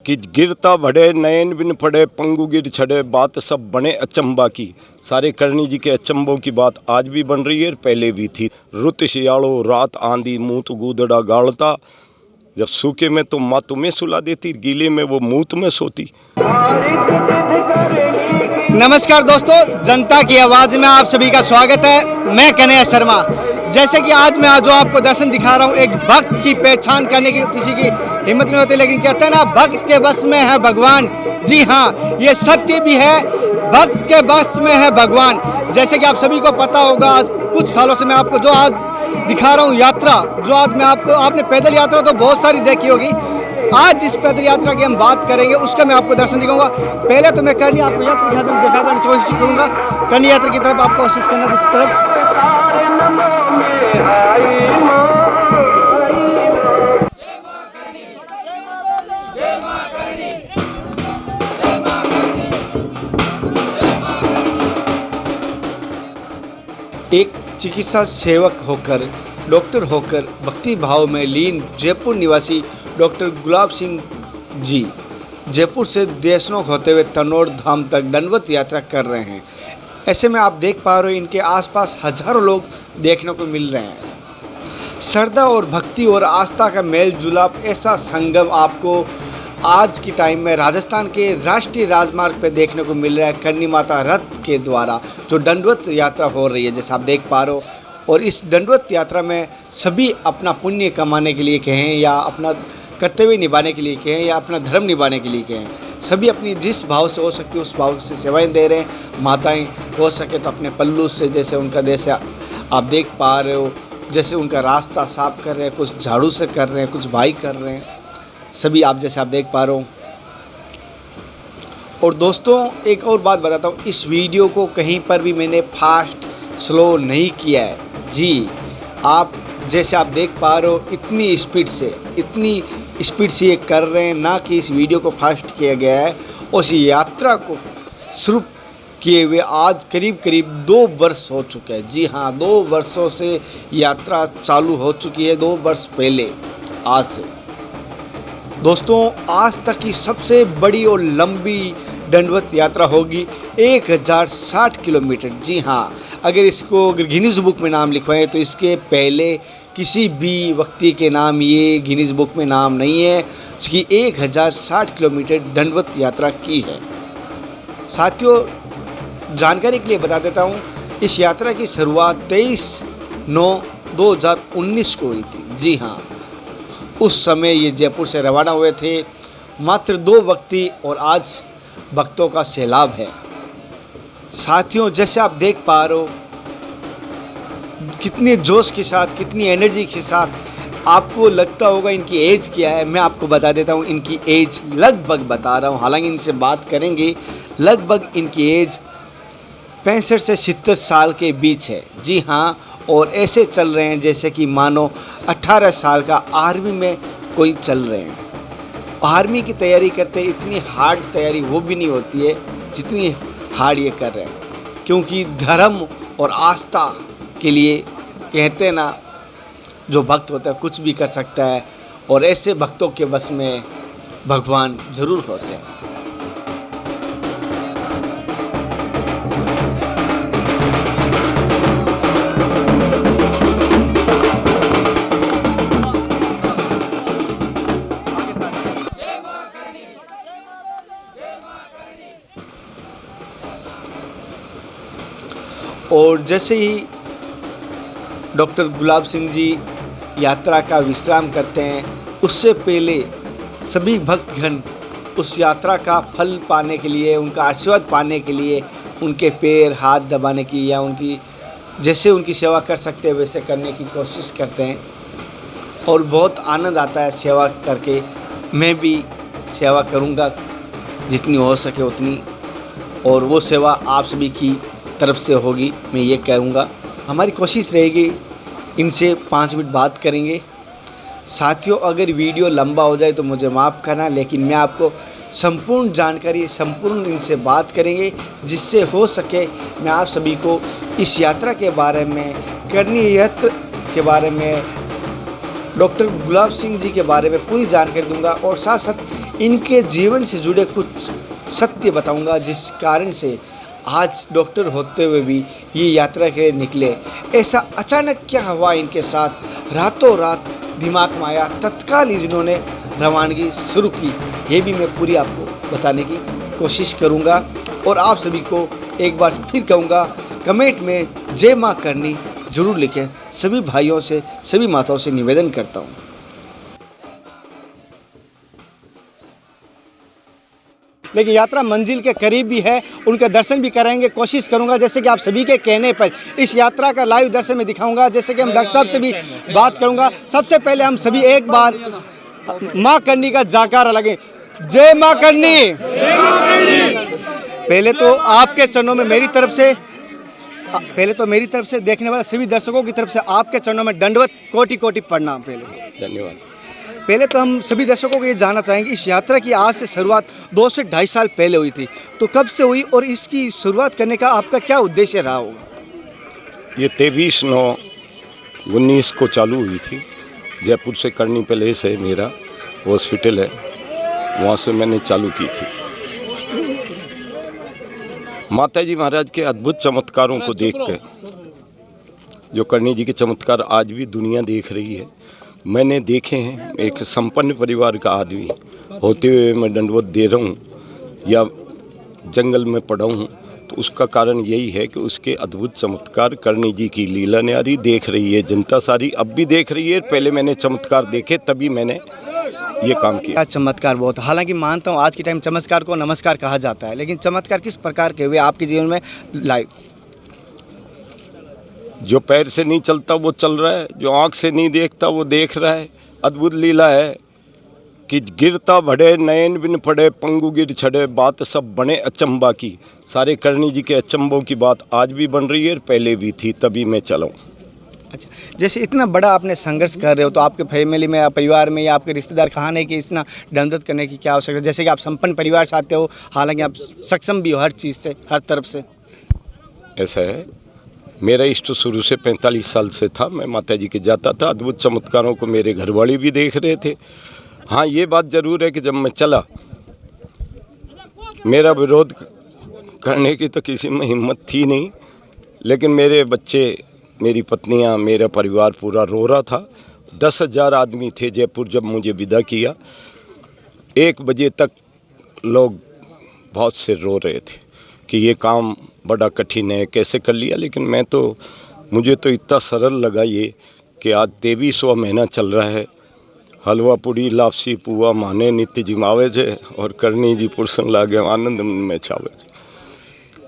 कि गिरता बढ़े नयन बिन पड़े पंगु गिर छड़े, बात सब बने अचंबा की। सारे करणी जी के अचंबों की बात आज भी बन रही है, पहले भी थी। रुत शियालो रात आंधी मूत गूदड़ा गालता, जब सूखे में तो माँ तुम्हें सुला देती, गीले में वो मूत में सोती। नमस्कार दोस्तों, जनता की आवाज़ में आप सभी का स्वागत है। मैं कन्हैया शर्मा। जैसे कि आज मैं जो आपको दर्शन दिखा रहा हूँ, एक भक्त की पहचान करने की किसी की हिम्मत नहीं होती, लेकिन कहते हैं ना, भक्त के बस में है भगवान। जी हाँ, ये सत्य भी है, भक्त के बस में है भगवान। जैसे कि आप सभी को पता होगा, आज कुछ सालों से मैं आपको जो आज दिखा रहा हूँ यात्रा, जो आज मैं आपने पैदल यात्रा तो बहुत सारी देखी होगी। आज जिस पैदल यात्रा की हम बात करेंगे उसका मैं आपको दर्शन दिखाऊंगा। पहले तो मैं करनी आपको यात्रा दिखाने की कोशिश करूंगा। करनी यात्रा की तरफ आपको कोशिश करना, जिस तरफ एक चिकित्सा सेवक होकर, डॉक्टर होकर भक्ति भाव में लीन जयपुर निवासी डॉक्टर गुलाब सिंह जी जयपुर से देशनोक होते हुए तनोड़ धाम तक दंडवत यात्रा कर रहे हैं। ऐसे में आप देख पा रहे हो, इनके आसपास हजारों लोग देखने को मिल रहे हैं। श्रद्धा और भक्ति और आस्था का मेल जुलाप, ऐसा संगम आपको आज की टाइम में राजस्थान के राष्ट्रीय राजमार्ग पर देखने को मिल रहा है। करनी माता रथ के द्वारा जो दंडवत यात्रा हो रही है, जैसे आप देख पा रहे हो। और इस दंडवत यात्रा में सभी अपना पुण्य कमाने के लिए कहें, या अपना कर्तव्य निभाने के लिए कहें, या अपना धर्म निभाने के लिए कहें, सभी अपनी जिस भाव से हो सकती है उस भाव से सेवाएं दे रहे हैं। माताएं हो सके तो अपने पल्लू से, जैसे उनका जैसे आप देख पा रहे हो, जैसे उनका रास्ता साफ कर रहे हैं, कुछ झाड़ू से कर रहे हैं, कुछ भाई कर रहे हैं, सभी आप जैसे आप देख पा रहे हो। और दोस्तों, एक और बात बताता हूँ, इस वीडियो को कहीं पर भी मैंने फास्ट स्लो नहीं किया है। जी, आप जैसे आप देख पा रहे हो, इतनी स्पीड से ये कर रहे हैं, ना कि इस वीडियो को फास्ट किया गया है। और इस यात्रा को शुरू किए हुए आज करीब 2 वर्ष हो चुके हैं। जी हाँ, 2 वर्षों से यात्रा चालू हो चुकी है, 2 वर्ष पहले आज से। दोस्तों, आज तक की सबसे बड़ी और लंबी दंडवत यात्रा होगी 1060 किलोमीटर। जी हाँ, अगर गिनीज बुक में नाम लिखवाएं तो इसके पहले किसी भी व्यक्ति के नाम ये गिनीज बुक में नाम नहीं है, इसकी 1060 किलोमीटर दंडवत यात्रा की है। साथियों, जानकारी के लिए बता देता हूँ, इस यात्रा की शुरुआत 23/9/2019 को हुई थी। जी हाँ, उस समय ये जयपुर से रवाना हुए थे, मात्र 2 व्यक्ति, और आज भक्तों का सैलाब है। साथियों, जैसे आप देख पा रहे हो, कितने जोश के साथ, कितनी एनर्जी के साथ, आपको लगता होगा इनकी एज क्या है। मैं आपको बता देता हूँ, इनकी एज लगभग बता रहा हूँ, हालांकि इनसे बात करेंगे, लगभग इनकी एज 65 से 70 साल के बीच है। जी हाँ, और ऐसे चल रहे हैं जैसे कि मानो 18 साल का आर्मी में कोई चल रहे हैं। आर्मी की तैयारी करते, इतनी हार्ड तैयारी वो भी नहीं होती है जितनी हार्ड ये कर रहे हैं, क्योंकि धर्म और आस्था के लिए कहते हैं ना, जो भक्त होता है कुछ भी कर सकता है, और ऐसे भक्तों के बस में भगवान ज़रूर होते हैं। और जैसे ही डॉक्टर गुलाब सिंह जी यात्रा का विश्राम करते हैं, उससे पहले सभी भक्तगण उस यात्रा का फल पाने के लिए, उनका आशीर्वाद पाने के लिए, उनके पैर हाथ दबाने की, या उनकी जैसे उनकी सेवा कर सकते हैं वैसे करने की कोशिश करते हैं। और बहुत आनंद आता है सेवा करके। मैं भी सेवा करूंगा जितनी हो सके उतनी, और वो सेवा आप सभी की तरफ से होगी, मैं ये करूँगा। हमारी कोशिश रहेगी, इनसे 5 मिनट बात करेंगे। साथियों, अगर वीडियो लंबा हो जाए तो मुझे माफ़ करना, लेकिन मैं आपको संपूर्ण जानकारी, संपूर्ण इनसे बात करेंगे, जिससे हो सके मैं आप सभी को इस यात्रा के बारे में, करनी यात्रा के बारे में डॉक्टर गुलाब सिंह जी के बारे में पूरी जानकारी दूंगा और साथ साथ इनके जीवन से जुड़े कुछ सत्य बताऊंगा, जिस कारण से आज डॉक्टर होते हुए भी ये यात्रा के लिए निकले। ऐसा अचानक क्या हुआ इनके साथ, रातों रात दिमाग में आया, तत्काल इन्होंने रवानगी शुरू की, ये भी मैं पूरी आपको बताने की कोशिश करूंगा। और आप सभी को एक बार फिर कहूँगा, कमेंट में जय माँ करनी ज़रूर लिखें। सभी भाइयों से, सभी माताओं से निवेदन करता हूँ। लेकिन यात्रा मंजिल के करीब भी है, उनके दर्शन भी कराएंगे, कोशिश करूंगा जैसे कि आप सभी के कहने पर इस यात्रा का लाइव दर्शन में दिखाऊंगा। जैसे कि हम डॉक्टर साहब से भी बात करूंगा। सबसे पहले हम सभी एक बार माँ करनी का जयकारा लगे, जय माँ करनी। पहले तो आपके चरणों में मेरी तरफ से देखने वाले सभी दर्शकों की तरफ से आपके चरणों में दंडवत कोटि कोटि प्रणाम। पहले तो हम सभी दर्शकों को ये जानना चाहेंगे, इस यात्रा की आज से शुरुआत 2 से 2.5 साल पहले हुई थी, तो कब से हुई और इसकी शुरुआत करने का आपका क्या उद्देश्य रहा होगा? ये 23/9/19 को चालू हुई थी। जयपुर से करनी पैलेस है, मेरा हॉस्पिटल है, वहाँ से मैंने चालू की थी। माता जी महाराज के अद्भुत चमत्कारों को देख कर, जो करनी जी के चमत्कार आज भी दुनिया देख रही है, मैंने देखे हैं। एक संपन्न परिवार का आदमी होते हुए मैं दंडवत दे रहा हूँ या जंगल में पड़ा हूँ, तो उसका कारण यही है कि उसके अद्भुत चमत्कार करनी जी की लीला न्यारी देख रही है जनता सारी, अब भी देख रही है। पहले मैंने चमत्कार देखे तभी मैंने ये काम किया। चमत्कार बहुत, हालांकि मानता हूँ आज के टाइम चमत्कार को नमस्कार कहा जाता है, लेकिन चमत्कार किस प्रकार के हुए आपके जीवन में लाइव? जो पैर से नहीं चलता वो चल रहा है, जो आँख से नहीं देखता वो देख रहा है। अद्भुत लीला है कि गिरता बढ़े नयन बिन पड़े, पंगु गिर छड़े, बात सब बने अचंबा की। सारे करनी जी के अचंबों की बात आज भी बन रही है, पहले भी थी, तभी मैं चला हूँ। अच्छा, जैसे इतना बड़ा आपने संघर्ष कर रहे हो, तो आपके फैमिली में या परिवार में या आपके रिश्तेदार कहाँ नहीं कि इतना दंडवत करने की क्या आवश्यकता? जैसे कि आप संपन्न परिवार से आते हो, हालांकि आप सक्षम भी हो हर चीज़ से, हर तरफ से। ऐसा है, मेरा इष्ट शुरू से 45 साल से था, मैं माता जी के जाता था। अद्भुत चमत्कारों को मेरे घरवाले भी देख रहे थे। हाँ, ये बात ज़रूर है कि जब मैं चला, मेरा विरोध करने की तो किसी में हिम्मत थी नहीं, लेकिन मेरे बच्चे, मेरी पत्नियाँ, मेरा परिवार पूरा रो रहा था। 10,000 आदमी थे जयपुर जब मुझे विदा किया। 1 बजे तक लोग बहुत से रो रहे थे कि ये काम बड़ा कठिन है, कैसे कर लिया। लेकिन मुझे तो इतना सरल लगा ये कि आज 23वां महीना चल रहा है। हलवा पूड़ी लापसी पुआ माने नित्य जिमावे जे, और करनी जी पुरसन लागे आनंद में छावे जे।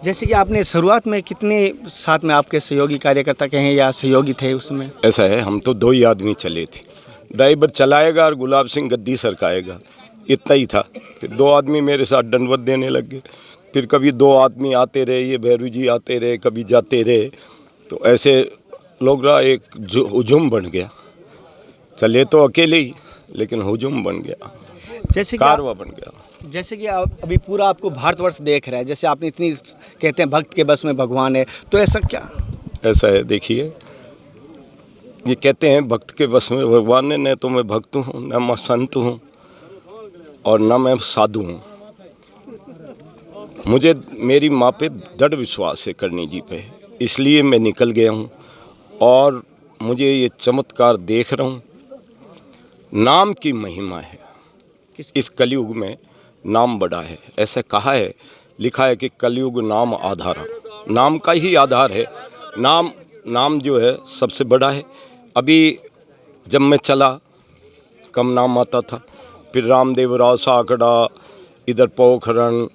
जैसे कि आपने शुरुआत में कितने साथ में आपके सहयोगी कार्यकर्ता कहें या सहयोगी थे उसमें? ऐसा है, हम तो 2 ही आदमी चले थे, ड्राइवर चलाएगा और गुलाब सिंह गद्दी सरकाएगा, इतना ही था। फिर 2 आदमी मेरे साथ दंडवत देने लग गए। फिर कभी 2 आदमी आते रहे, ये भैरू जी आते रहे, कभी जाते रहे, तो ऐसे लोग रहा, एक हुजूम बन गया। चले तो अकेले ही, लेकिन हुजूम बन गया, जैसे कारवा बन गया। जैसे कि आप अभी पूरा आपको भारतवर्ष देख रहा है, जैसे आपने इतनी कहते हैं भक्त के बस में भगवान है, तो ऐसा क्या? ऐसा है, देखिए, ये कहते हैं भक्त के बस में भगवान है। न तो मैं भक्त हूँ, न मैं संत हूँ, और न मैं साधु हूँ। मुझे मेरी माँ पे दृढ़ विश्वास है, करनी जी पे, इसलिए मैं निकल गया हूँ और मुझे ये चमत्कार देख रहा हूँ। नाम की महिमा है, इस कलयुग में नाम बड़ा है। ऐसा कहा है, लिखा है कि कलयुग नाम आधार, नाम का ही आधार है। नाम जो है सबसे बड़ा है। अभी जब मैं चला, कम नाम आता था, फिर रामदेव राव साकड़ा, इधर पोखरण,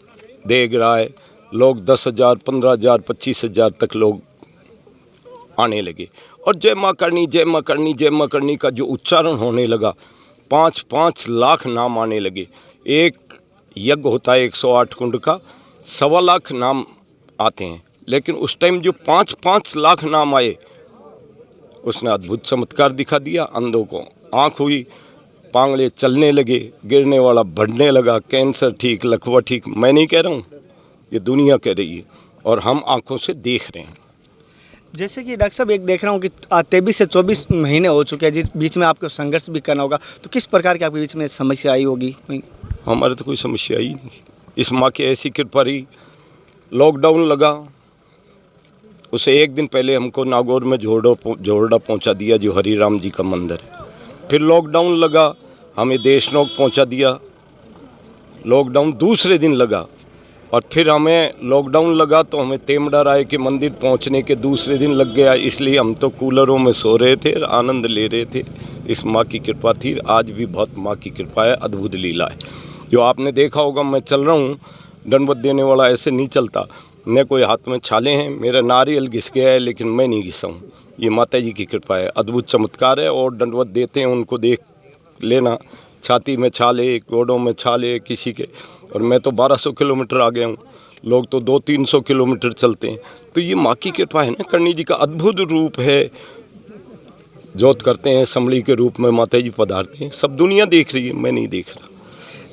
देगराय, लोग 10,000, 15,000, 25,000 तक लोग आने लगे। और जय माँ करनी, जय माँ करनी, जय माँ करनी का जो उच्चारण होने लगा, 5-5 लाख नाम आने लगे। एक यज्ञ होता है 108 कुंड का, 1.25 लाख नाम आते हैं, लेकिन उस टाइम जो 5-5 लाख नाम आए, उसने अद्भुत चमत्कार दिखा दिया। अंधों को आँख हुई, पांगले चलने लगे, गिरने वाला बढ़ने लगा, कैंसर ठीक, लकवा ठीक। मैं नहीं कह रहा हूँ, ये दुनिया कह रही है और हम आँखों से देख रहे हैं। जैसे कि डॉक्टर साहब एक देख रहा हूँ कि 23 से 24 महीने हो चुके हैं, जिस बीच में आपको संघर्ष भी करना होगा, तो किस प्रकार की आपके बीच में समस्या आई होगी कोई? हमारे तो कोई समस्या ही नहीं। इस माँ की ऐसी कृपा रही। लॉकडाउन लगा, उसे एक दिन पहले हमको नागौर में झोरडा पहुंचा दिया, जो हरी राम जी का मंदिर है। फिर लॉकडाउन लगा, हमें देशनोक पहुंचा दिया। लॉकडाउन दूसरे दिन लगा, और फिर हमें लॉकडाउन लगा तो हमें तेमड़ा राय के मंदिर पहुंचने के दूसरे दिन लग गया। इसलिए हम तो कूलरों में सो रहे थे और आनंद ले रहे थे। इस माँ की कृपा थी। आज भी बहुत माँ की कृपा है, अद्भुत लीला है। जो आपने देखा होगा, मैं चल रहा हूँ, दंडवत देने वाला ऐसे नहीं चलता। न कोई हाथ में छाले हैं, मेरा नारियल घिस गया है लेकिन मैं नहीं घिसा हूँ। ये माता जी की कृपा है, अद्भुत चमत्कार है। और दंडवत देते हैं उनको देख लेना, छाती में छाले, गोड़ों में छाले किसी के। और मैं तो 1200 किलोमीटर आ गया हूँ, लोग तो 200-300 किलोमीटर चलते हैं। तो ये माँ की कृपा है ना, करणी जी का अद्भुत रूप है। जोत करते हैं, संभली के रूप में माता जी पधारते हैं। सब दुनिया देख रही है, मैं नहीं देख रहा।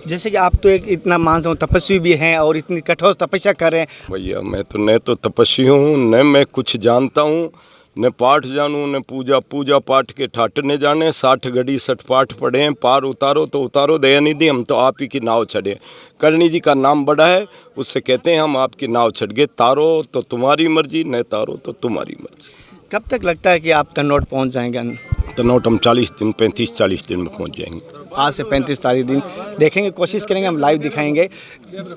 जैसे कि आप तो एक इतना मानता हूँ तपस्वी भी हैं और इतनी कठोर तपस्या कर रहे हैं। भैया मैं तो न तो तपस्वी हूँ, न मैं कुछ जानता हूँ, न पाठ जानूँ, न पूजा पाठ के ठाट ने जाने। 60 घड़ी 60 पाठ पढ़े हैं, पार उतारो तो उतारो दयानिधि, हम तो आप ही की नाव चढ़े। करणी जी का नाम बड़ा है, उससे कहते हैं हम आपकी नाव चढ़ गए। तारो तो तुम्हारी मर्जी, न तारो तो तुम्हारी मर्जी। कब तक लगता है कि आप तनौट पहुँच जाएंगे? तनौट हम 35-40 दिन में पहुँच जाएंगे। आज से 35-40 दिन देखेंगे, कोशिश करेंगे, हम लाइव दिखाएंगे।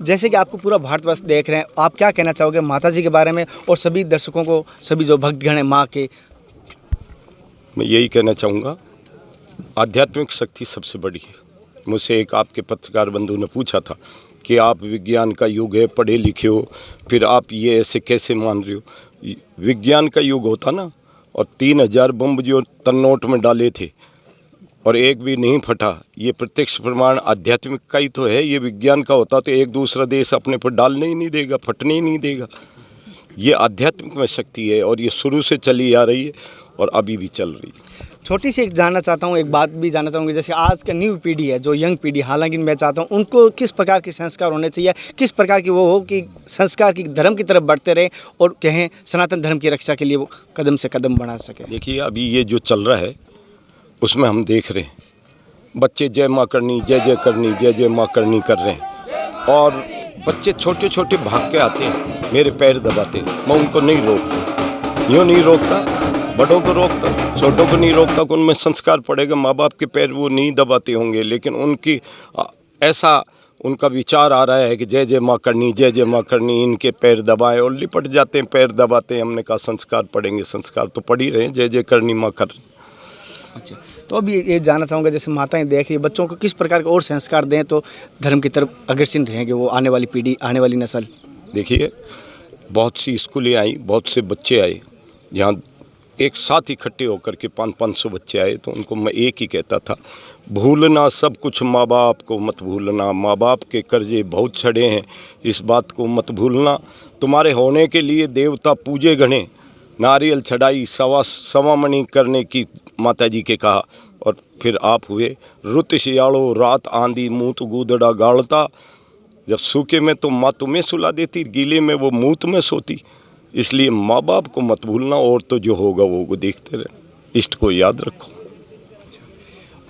जैसे कि आपको पूरा भारतवर्ष देख रहे हैं, आप क्या कहना चाहोगे माता जी के बारे में और सभी दर्शकों को, सभी जो भक्तगण हैं माँ के? मैं यही कहना चाहूँगा, आध्यात्मिक शक्ति सबसे बड़ी है। मुझसे एक आपके पत्रकार बंधु ने पूछा था कि आप विज्ञान का युग है, पढ़े लिखे हो, फिर आप ये ऐसे कैसे मान रहे हो? विज्ञान का युग होता ना, और 3000 बम जो तन्नौट में डाले थे और एक भी नहीं फटा, ये प्रत्यक्ष प्रमाण आध्यात्मिक का ही तो है। ये विज्ञान का होता तो एक दूसरा देश अपने पर डालने ही नहीं देगा, फटने ही नहीं देगा। ये आध्यात्मिक में शक्ति है, और ये शुरू से चली आ रही है और अभी भी चल रही है। छोटी सी एक जानना चाहता हूँ, एक बात भी जानना चाहूँगी, जैसे आज का न्यू पीढ़ी है, जो यंग पीढ़ी, हालांकि मैं चाहता हूँ उनको किस प्रकार के संस्कार होने चाहिए, किस प्रकार की वो हो कि संस्कार की धर्म की तरफ बढ़ते रहे और कहें सनातन धर्म की रक्षा के लिए वो कदम से कदम बढ़ा सके? देखिए, अभी ये जो चल रहा है उसमें हम देख रहे हैं, बच्चे जय माँ करनी, जय जय करनी, जय जय माँ करनी कर रहे हैं, और बच्चे छोटे छोटे भाग के आते हैं, मेरे पैर दबाते हैं। मैं उनको नहीं रोकता, यूँ नहीं रोकता, बड़ों को रोकता, छोटों को नहीं रोकता। कि उनमें संस्कार पड़ेगा, माँ बाप के पैर वो नहीं दबाते होंगे, लेकिन उनकी ऐसा उनका विचार आ रहा है कि जय जय माँ करनी, जय जय माँ करनी, इनके पैर दबाएं और लिपट जाते हैं, पैर दबाते हैं। हमने कहा संस्कार पड़ेंगे, संस्कार तो पड़ ही रहे हैं, जय जय करनी माँ कर। अच्छा, तो अभी ये जानना चाहूँगा, जैसे माताएं देख रही है, बच्चों को किस प्रकार के और संस्कार दें तो धर्म की तरफ अग्रसर रहेंगे वो आने वाली पीढ़ी, आने वाली नस्ल? देखिए, बहुत सी स्कूलें आई, बहुत से बच्चे आए, जहाँ एक साथ इकट्ठे होकर के 500-500 बच्चे आए, तो उनको मैं एक ही कहता था, भूलना सब कुछ माँ बाप को मत भूलना, माँ बाप के कर्जे बहुत चढ़े हैं, इस बात को मत भूलना। तुम्हारे होने के लिए देवता पूजे गणे, नारियल चढ़ाई सवा मणि करने की माता जी के कहा। और फिर आप हुए, रुत शियालो रात आंधी मूत गूदड़ा गाड़ता। जब सूखे में तो माँ तुम्हें सुला देती, गीले में वो मूत में सोती। इसलिए माँ बाप को मत भूलना, और तो जो होगा वो देखते रहे, इष्ट को याद रखो।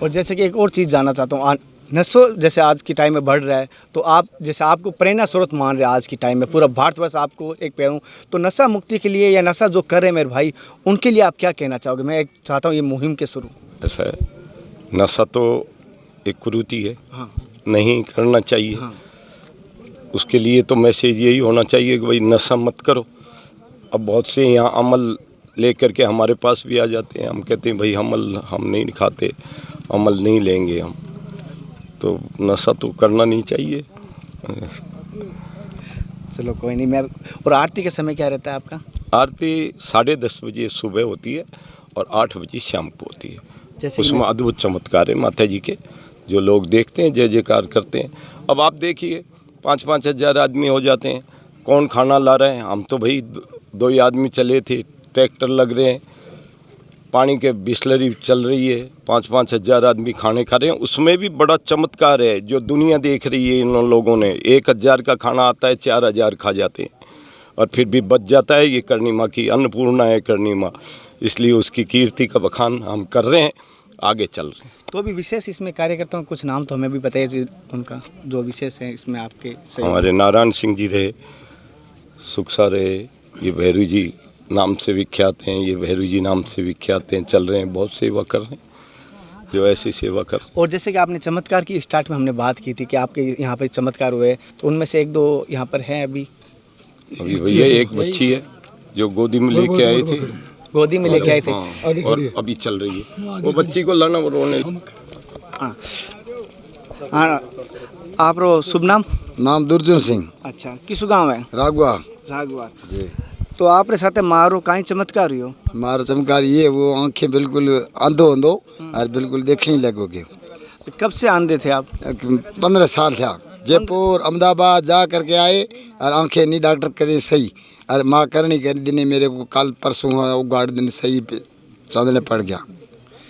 और जैसे कि एक और चीज़ जानना चाहता हूँ, नशो जैसे आज की टाइम में बढ़ रहा है, तो आप जैसे आपको प्रेरणा स्रोत मान रहे हैं आज की टाइम में, पूरा भारतवर्ष आपको एक पे हूँ, तो नशा मुक्ति के लिए या नशा जो कर रहे हैं मेरे भाई, उनके लिए आप क्या कहना चाहोगे? मैं एक चाहता हूँ ये मुहिम के शुरू। ऐसा है, नशा तो एक कुरीति है, हाँ, नहीं करना चाहिए। हाँ। उसके लिए तो मैसेज यही होना चाहिए कि भाई नशा मत करो। अब बहुत से यहाँ अमल लेकर के हमारे पास भी आ जाते हैं, हम कहते हैं भाई अमल हम नहीं खाते, अमल नहीं लेंगे हम, तो नशा तो करना नहीं चाहिए। चलो कोई नहीं। मैं और आरती का समय क्या रहता है आपका? आरती 10:30 बजे सुबह होती है और 8 बजे शाम को होती है। जैसे उसमें अद्भुत चमत्कार है माता जी के, जो लोग देखते हैं, जय जयकार करते हैं। अब आप देखिए, 5-5 हज़ार आदमी हो जाते हैं, कौन खाना ला रहे हैं? हम तो भाई 2 ही आदमी चले थे, ट्रैक्टर लग रहे हैं, पानी के बिस्लरी चल रही है, 5-5 हज़ार आदमी खाने खा रहे हैं। उसमें भी बड़ा चमत्कार है जो दुनिया देख रही है। इन लोगों ने 1000 का खाना आता है, 4000 खा जाते हैं। और फिर भी बच जाता है। ये करनी माँ की अन्नपूर्णा है करनी माँ, इसलिए उसकी कीर्ति का बखान हम कर रहे हैं, आगे चल रहे हैं। तो अभी विशेष इसमें कार्यकर्ताओं कुछ नाम तो हमें भी बताइए जी, उनका जो विशेष है इसमें आपके सहयोग। हमारे नारायण सिंह जी रहे, सुखसा रहे, ये भैरू जी नाम से विख्यात हैं, ये भैरू जी नाम से विख्यात हैं, चल रहे हैं, बहुत सेवा कर रहे हैं, जो ऐसी सेवा कर। और जैसे कि आपने चमत्कार की स्टार्ट में हमने बात की थी कि आपके यहाँ पे चमत्कार हुए, तो उनमें से एक दो यहाँ पर हैं अभी भैया एक बच्ची है जो गोदी में लेके आए थे, गोदी में लेके आए थे। हाँ, और अभी चल रही है। वो बच्ची को लाना वो रोने। हाँ हाँ, आप रो शुभ नाम? नाम दुर्जन सिंह, अच्छा, किस गांव है? रागवा रागवार जी। तो आपरे साथे मारो काई चमत्कार हुयो? मारो चमत्कार ये वो आंखें बिल्कुल अंधो अंधो और बिल्कुल देखने लगोगे। कब से आंधे थे आप? 15 साल था, जयपुर अहमदाबाद जा करके आए और आंखें नहीं डॉक्टर करे सही, और माँ करनी कर दिन मेरे को कल परसों वो गाड़ दिन सही पे चांदने पड़ गया,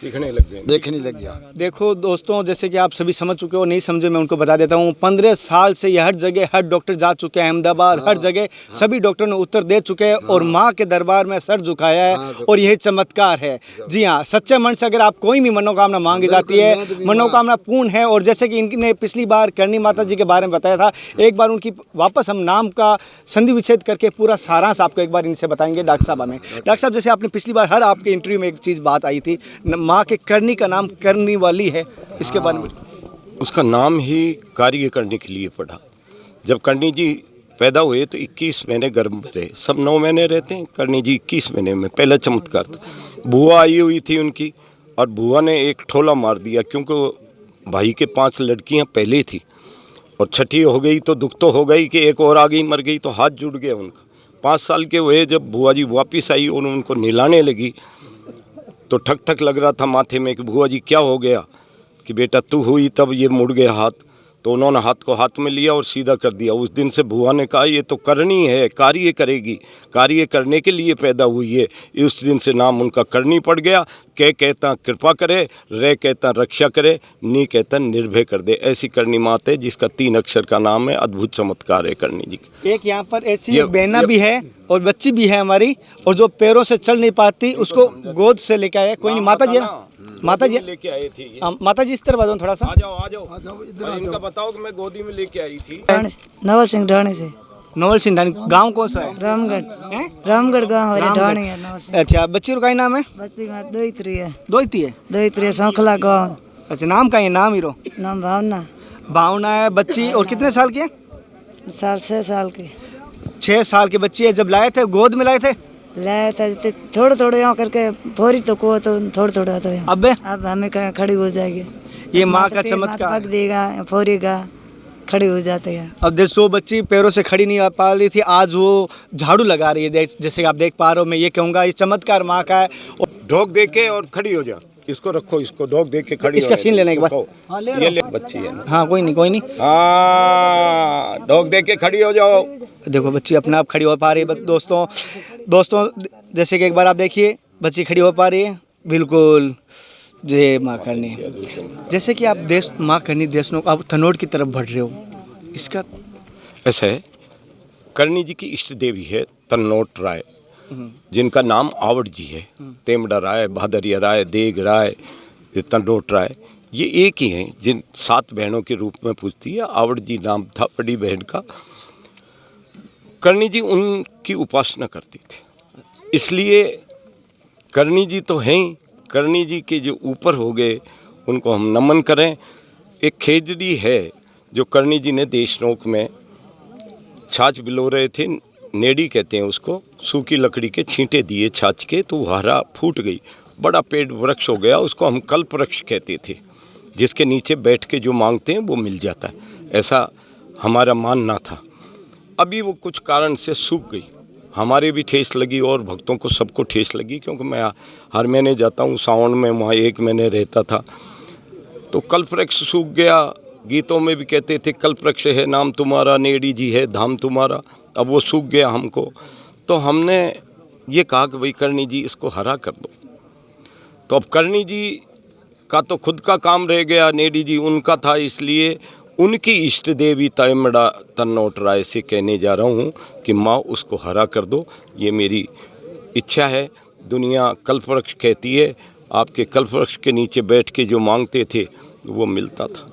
दिखने लग गए, देखने लग गया। देखो दोस्तों, जैसे कि आप सभी समझ चुके हो, नहीं समझे मैं उनको बता देता हूँ। 15 साल से ये हर जगह हर डॉक्टर जा चुके हैं, अहमदाबाद हर जगह सभी डॉक्टर ने उत्तर दे चुके हैं और माँ के दरबार में सर झुकाया है और यही चमत्कार है। जी हाँ, सच्चे मन से अगर आप कोई भी मनोकामना मांगी जाती है, मनोकामना पूर्ण है। और जैसे कि इनने पिछली बार करणी माता जी के बारे में बताया था, एक बार उनकी वापस हम नाम का संधि विच्छेद करके पूरा सारांश आपको एक बार इनसे बताएंगे डॉक्टर साहब हमें। डॉक्टर साहब, जैसे आपने पिछली बार हर आपके इंटरव्यू में एक चीज़ बात आई थी, माँ के करनी का नाम करनी वाली है, इसके बारे में? उसका नाम ही कार्य करने के लिए पड़ा। जब करनी जी पैदा हुए तो 21 महीने गर्भ में रहे, सब 9 महीने रहते हैं, करनी जी 21 महीने में। पहला चमत्कार था। बुआ आई हुई थी उनकी और बुआ ने एक ठोला मार दिया, क्योंकि भाई के 5 लड़कियां पहले थी और छठी हो गई तो दुख तो हो गई कि एक और आ गई, मर गई, तो हाथ जुड़ गया उनका। 5 साल के हुए जब बुआ जी वापिस आई और उनको नहलाने लगी तो ठक ठक लग रहा था माथे में कि बुआ जी क्या हो गया, कि बेटा तू हुई तब ये मुड़ गया हाथ। तो उन्होंने हाथ को हाथ में लिया और सीधा कर दिया। उस दिन से बुआ ने कहा ये तो करनी है, कार्य करेगी, कार्य करने के लिए पैदा हुई है। उस दिन से नाम उनका करनी पड़ गया। कह कहता कृपा करे, रे कहता रक्षा करे, नी कहता निर्भय कर दे। ऐसी करनी मात है जिसका 3 अक्षर का नाम है। अद्भुत चमत्कार है करनी जी। एक यहाँ पर ऐसी बहना भी है और बच्ची भी है हमारी, और जो पैरों से चल नहीं पाती उसको गोद से लेके आया। कोई नहीं, माता जी, माता जी लेके आई थी। माता जी इस तरफ आ जाओ थोड़ा सा। आ जाओ इधर। इनका बताओ कि मैं गोदी में लेके आई थी। नवल सिंह ढाणी से। नवल सिंह ढाणी, गांव कौन सा है? रामगढ़ गांव है, ढाणी है नवल सिंह। अच्छा, बच्ची का नाम है? बच्ची में दोईत्री है। दोईती है? दोईत्री सौखला गांव। अच्छा, नाम का है? नाम हीरो नाम भावना। भावना है बच्ची। और कितने साल की है? 6 साल की। 6 साल की बच्ची है। जब लाए थे गोद में लाए थे? लाया था थोड़े थोड़े यहाँ करके, फोरी तो को तो थोड़े थोड़े तो अब हमें खड़ी हो जाएगी। ये माँ का चमत्कार। पक देगा, फोरेगा, खड़ी हो जाते हैं। अब जैसे बच्ची पैरों से खड़ी नहीं आ पा रही थी, आज वो झाड़ू लगा रही है। जैसे आप देख पा रहे हो, मैं ये कहूँगा ये चमत्कार माँ का है। और ढोक दे के और खड़ी हो जा। इसको रखो, इसको ढोक दे के खड़ी। इसका सीन लेने के बाद ये ले बच्ची है। हाँ, कोई नहीं। हाँ, ढोक दे के खड़ी हो जाओ। देखो बच्ची अपने आप खड़ी हो पा रही है। दोस्तों जैसे कि एक बार आप देखिए, बच्ची खड़ी हो पा रही है बिल्कुल। जय माँ करनी। जैसे कि आप माँ करनी देशनों आप तनोट की तरफ बढ़ रहे हो, इसका ऐसा है, करनी जी की इष्ट देवी है तन्नोट राय, जिनका नाम आवड़ जी है। तेमड़ा राय, भादरिया राय, देग राय, तन्नोट राय, ये एक ही हैं जिन 7 बहनों के रूप में पूजती है। आवड़ जी नाम था बड़ी बहन का। करनी जी उनकी उपासना करती थी, इसलिए करनी जी तो हैं ही। करनी जी के जो ऊपर हो गए उनको हम नमन करें। एक खेजड़ी है जो करनी जी ने देशनोक में छाछ बिलो रहे थे, नेड़ी कहते हैं उसको, सूखी लकड़ी के छींटे दिए छाछ के, तो हरा फूट गई, बड़ा पेड़ वृक्ष हो गया। उसको हम कल्प वृक्ष कहते थे, जिसके नीचे बैठ के जो मांगते हैं वो मिल जाता है, ऐसा हमारा मानना था। अभी वो कुछ कारण से सूख गई, हमारे भी ठेस लगी और भक्तों को सबको ठेस लगी, क्योंकि मैं हर महीने जाता हूँ सावन में, वहाँ 1 महीने रहता था। तो कल्पवृक्ष सूख गया। गीतों में भी कहते थे कल्पवृक्ष है नाम तुम्हारा, नेड़ी जी है धाम तुम्हारा। अब वो सूख गया हमको, तो हमने ये कहा कि भाई करनी जी इसको हरा कर दो। तो अब करनी जी का तो खुद का काम रह गया, नेड़ी जी उनका था, इसलिए उनकी इष्ट देवी तयमड़ा तन्नोट राय से कहने जा रहा हूँ कि माँ उसको हरा कर दो। ये मेरी इच्छा है। दुनिया कल्पवृक्ष कहती है, आपके कल्पवृक्ष के नीचे बैठ के जो मांगते थे वो मिलता था।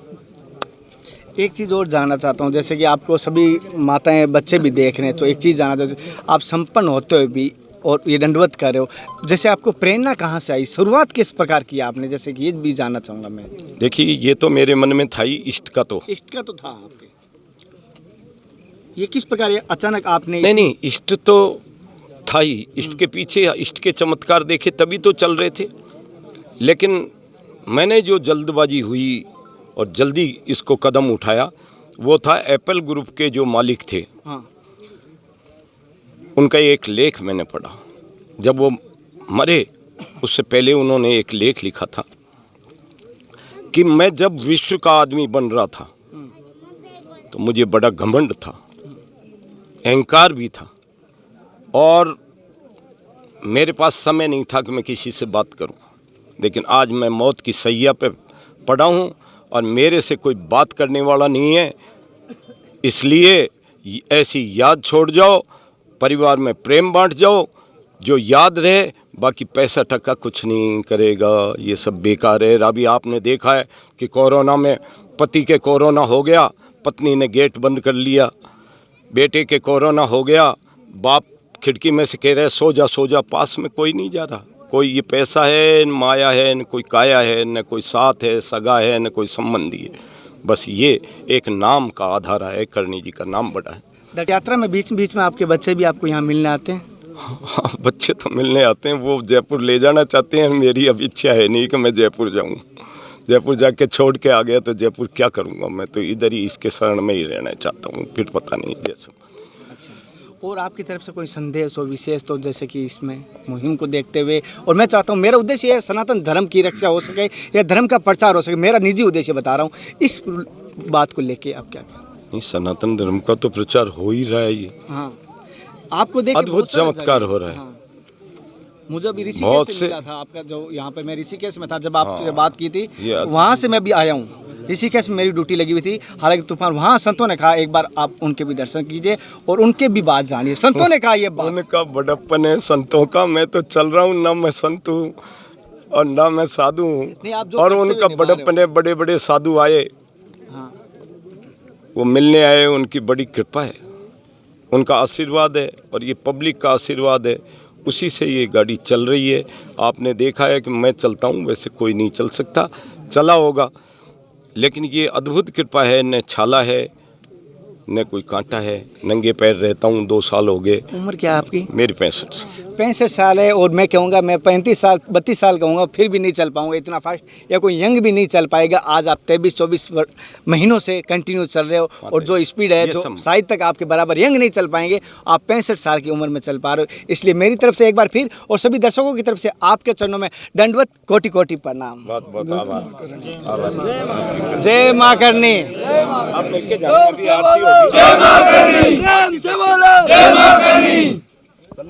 एक चीज़ और जानना चाहता हूँ, जैसे कि आपको सभी माताएं बच्चे भी देख रहे हैं, तो एक चीज़ जानना चाहता हूँ, आप संपन्न होते हुए भी और ये दंडवत कर रहे हो, जैसे आपको प्रेरणा कहाँ से आई, शुरुआत किस प्रकार की आपने, जैसे कि ये भी जानना चाहूँगा मैं। देखिए, ये तो मेरे मन में था ही इष्ट का तो था आपके, ये किस प्रकार ये अचानक आपने। नहीं, इष्ट तो था ही। इष्ट के पीछे इष्ट के चमत्कार देखे तभी तो चल रहे थे। लेकिन मैंने जो जल्दबाजी हुई और जल्दी इसको कदम उठाया, वो था एप्पल ग्रुप के जो मालिक थे। हाँ। उनका एक लेख मैंने पढ़ा। जब वो मरे उससे पहले उन्होंने एक लेख लिखा था कि मैं जब विश्व का आदमी बन रहा था तो मुझे बड़ा घमंड था, अहंकार भी था, और मेरे पास समय नहीं था कि मैं किसी से बात करूं। लेकिन आज मैं मौत की सैया पे पड़ा हूं और मेरे से कोई बात करने वाला नहीं है। इसलिए ऐसी याद छोड़ जाओ, परिवार में प्रेम बांट जाओ, जो याद रहे, बाकी पैसा टका कुछ नहीं करेगा, ये सब बेकार है। अभी आपने देखा है कि कोरोना में पति के कोरोना हो गया, पत्नी ने गेट बंद कर लिया। बेटे के कोरोना हो गया, बाप खिड़की में से कह रहे सो जा, पास में कोई नहीं जा रहा। कोई ये पैसा है, न माया है, न कोई काया है, न कोई साथ है, सगा है, न कोई संबंधी है। बस ये एक नाम का आधार है, करणी जी का नाम बड़ा है। यात्रा में बीच में आपके बच्चे भी आपको यहाँ मिलने आते हैं? हाँ, बच्चे तो मिलने आते हैं। वो जयपुर ले जाना चाहते हैं। मेरी अब इच्छा है नहीं कि मैं जयपुर जाऊँ। जयपुर जाके छोड़ के आ गया तो जयपुर क्या करूँगा। मैं तो इधर ही इसके शरण में ही रहना चाहता हूँ, फिर पता नहीं जैसे। और आपकी तरफ से कोई संदेश हो विशेष, तो जैसे कि इसमें मुहिम को देखते हुए, और मैं चाहता हूँ मेरा उद्देश्य है सनातन धर्म की रक्षा हो सके या धर्म का प्रचार हो सके, मेरा निजी उद्देश्य बता रहा हूँ, इस बात को लेके आप क्या कहें? नहीं, सनातन धर्म का तो प्रचार हो ही रहा है। ये हाँ, आपको देख अद्भुत चमत्कार हो रहा है। हाँ। मुझे भी ऋषिकेश से मिला था आपका, जो यहाँ पे मैं ऋषिकेश में था जब आपसे बात की थी, वहाँ से मैं भी आया हूँ। ऋषिकेश में मेरी ड्यूटी लगी हुई थी, हालांकि तूफान, वहाँ संतों ने कहा एक बार आप उनके भी दर्शन कीजिए और उनके भी बात जानिए। संतों ने कहा ये बात। उनका बड़प्पन है संतों का। मैं तो चल रहा हूँ, ना मैं संत हूँ और ना मैं साधु हूँ, और उनका बड़प्पन है। बड़े बड़े साधु आए, हाँ, वो मिलने आए, उनकी बड़ी कृपा है, उनका आशीर्वाद है, और ये पब्लिक का आशीर्वाद है। उसी से ये गाड़ी चल रही है। आपने देखा है कि मैं चलता हूँ, वैसे कोई नहीं चल सकता, चला होगा, लेकिन ये अद्भुत कृपा है। न छाला है, न कोई कांटा है, नंगे पैर रहता हूँ। 2 साल हो गए। उम्र क्या है आपकी? मेरी 65 65 साल है, और मैं कहूँगा मैं 35 साल 32 साल कहूँगा, फिर भी नहीं चल पाऊँगा इतना फास्ट, या कोई यंग भी नहीं चल पाएगा। आज आप 23-24 महीनों से कंटिन्यू चल रहे हो, और जो स्पीड है तो शायद तक आपके बराबर यंग नहीं चल पाएंगे। आप 65 साल की उम्र में चल पा रहे हो। इसलिए मेरी तरफ से एक बार फिर और सभी दर्शकों की तरफ से आपके चरणों में दंडवत कोटि कोटि प्रणाम। बहुत बहुत आभार। जय माँ करणी। आप मिलके जाना, अभी आरती होगी। जय माँ करणी, प्रेम से बोलो जय माँ करणी।